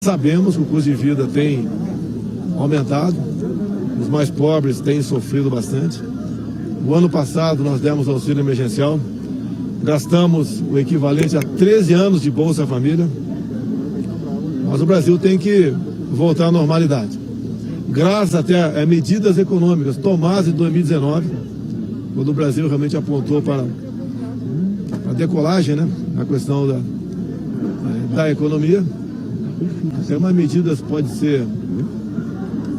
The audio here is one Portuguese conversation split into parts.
Sabemos que o custo de vida tem aumentado, os mais pobres têm sofrido bastante. O ano passado nós demos auxílio emergencial, gastamos o equivalente a 13 anos de Bolsa Família, mas o Brasil tem que voltar à normalidade. Graças até a medidas econômicas tomadas em 2019, quando o Brasil realmente apontou para a decolagem, né, na questão da economia. Algumas medidas podem ser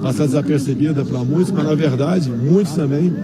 passar desapercebida para muitos, mas na verdade, muitos também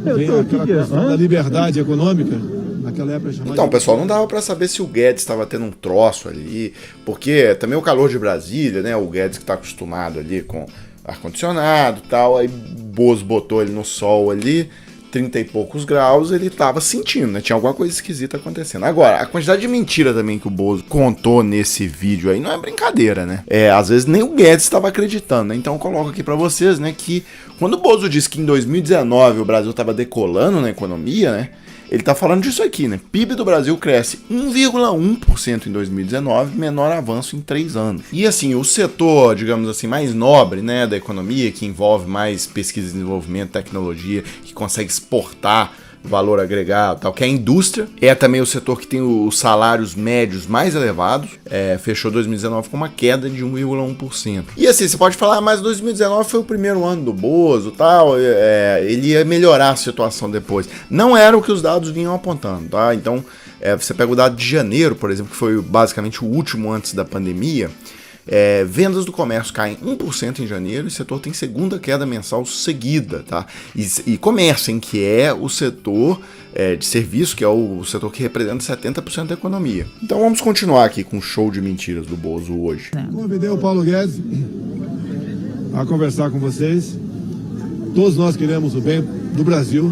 têm aquela questão da liberdade econômica. Naquela época chamada... Então, pessoal, não dava para saber se o Guedes estava tendo um troço ali, porque também o calor de Brasília, né? O Guedes que está acostumado ali com ar-condicionado e tal, aí Bozo botou ele no sol ali, 30 e poucos graus, ele tava sentindo, né? Tinha alguma coisa esquisita acontecendo. Agora, a quantidade de mentira também que o Bozo contou nesse vídeo aí não é brincadeira, né? Às vezes nem o Guedes estava acreditando, né? Então eu coloco aqui pra vocês, né, que quando o Bozo disse que em 2019 o Brasil tava decolando na economia, né? Ele tá falando disso aqui, né? PIB do Brasil cresce 1,1% em 2019, menor avanço em 3 anos. E assim, o setor, digamos assim, mais nobre, né, da economia, que envolve mais pesquisa e desenvolvimento, tecnologia, que consegue exportar valor agregado, tal, que é a indústria, é também o setor que tem os salários médios mais elevados, fechou 2019 com uma queda de 1,1%. E assim, você pode falar, mas 2019 foi o primeiro ano do Bozo, tal, ele ia melhorar a situação depois. Não era o que os dados vinham apontando, tá? Então, você pega o dado de janeiro, por exemplo, que foi basicamente o último antes da pandemia, vendas do comércio caem 1% em janeiro e o setor tem segunda queda mensal seguida, tá? E comércio, hein, que é o setor de serviço, que é o setor que representa 70% da economia. Então vamos continuar aqui com o show de mentiras do Bozo hoje. Convidei o Paulo Guedes a conversar com vocês. Todos nós queremos o bem do Brasil.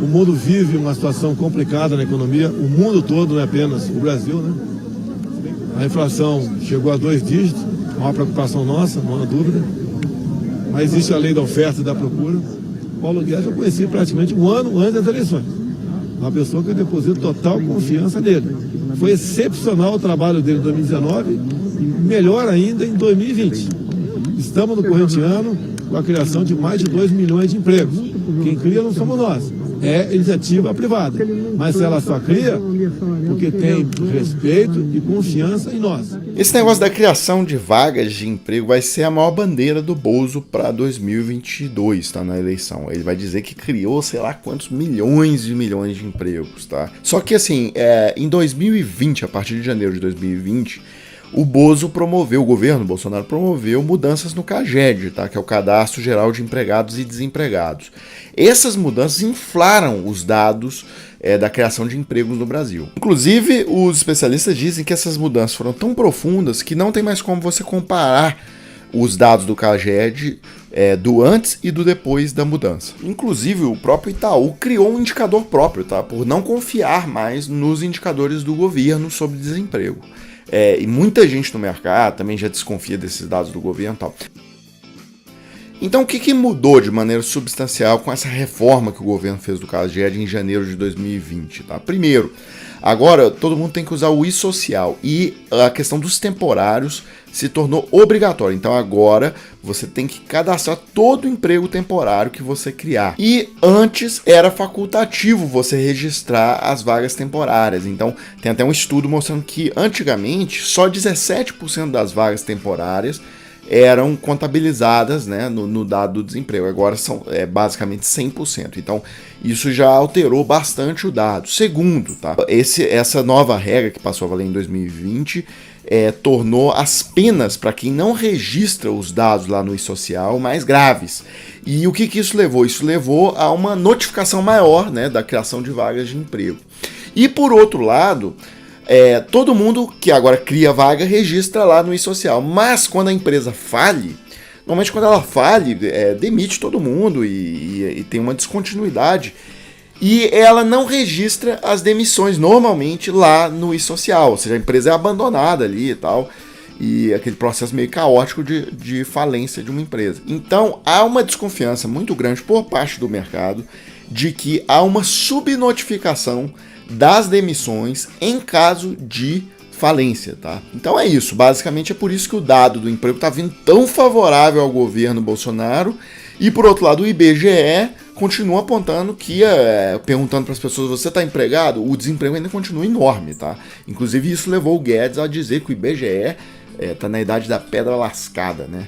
O mundo vive uma situação complicada na economia, o mundo todo, não é apenas o Brasil, né? A inflação chegou a 2 dígitos, uma preocupação nossa, não há dúvida. Mas existe a lei da oferta e da procura. Paulo Guedes eu conheci praticamente um ano antes das eleições. Uma pessoa que eu deposito total confiança nele. Foi excepcional o trabalho dele em 2019 e melhor ainda em 2020. Estamos no corrente ano com a criação de mais de 2 milhões de empregos. Quem cria não somos nós. É iniciativa privada, mas ela só cria porque tem respeito e confiança em nós. Esse negócio da criação de vagas de emprego vai ser a maior bandeira do Bozo para 2022, tá, na eleição. Ele vai dizer que criou, sei lá quantos milhões de empregos, tá? Só que assim, em 2020, a partir de janeiro de 2020, o governo Bolsonaro promoveu mudanças no CAGED, tá? Que é o Cadastro Geral de Empregados e Desempregados. Essas mudanças inflaram os dados da criação de empregos no Brasil. Inclusive, os especialistas dizem que essas mudanças foram tão profundas que não tem mais como você comparar os dados do CAGED do antes e do depois da mudança. Inclusive, o próprio Itaú criou um indicador próprio, tá? Por não confiar mais nos indicadores do governo sobre desemprego. E muita gente no mercado também já desconfia desses dados do governo e tal. Então o que mudou de maneira substancial com essa reforma que o governo fez do CAGED em janeiro de 2020? Tá? Primeiro, agora todo mundo tem que usar o e-social e a questão dos temporários se tornou obrigatória. Então agora você tem que cadastrar todo o emprego temporário que você criar. E antes era facultativo você registrar as vagas temporárias. Então tem até um estudo mostrando que antigamente só 17% das vagas temporárias eram contabilizadas, né, no dado do desemprego. Agora são basicamente 100%. Então isso já alterou bastante o dado. Segundo, tá, essa nova regra que passou a valer em 2020 tornou as penas para quem não registra os dados lá no e-social mais graves. E o que isso levou? Isso levou a uma notificação maior, né, da criação de vagas de emprego. E por outro lado, todo mundo que agora cria vaga registra lá no e-social, mas quando a empresa fale, normalmente quando ela fale, demite todo mundo e tem uma descontinuidade. E ela não registra as demissões normalmente lá no e-social, ou seja, a empresa é abandonada ali e tal, e aquele processo meio caótico de falência de uma empresa. Então há uma desconfiança muito grande por parte do mercado de que há uma subnotificação das demissões em caso de falência, tá? Então é isso, basicamente é por isso que o dado do emprego está vindo tão favorável ao governo Bolsonaro, e por outro lado o IBGE continua apontando que, perguntando para as pessoas, você está empregado? O desemprego ainda continua enorme, tá? Inclusive isso levou o Guedes a dizer que o IBGE está na idade da pedra lascada, né?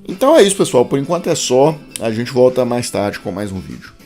Então é isso, pessoal, por enquanto é só, a gente volta mais tarde com mais um vídeo.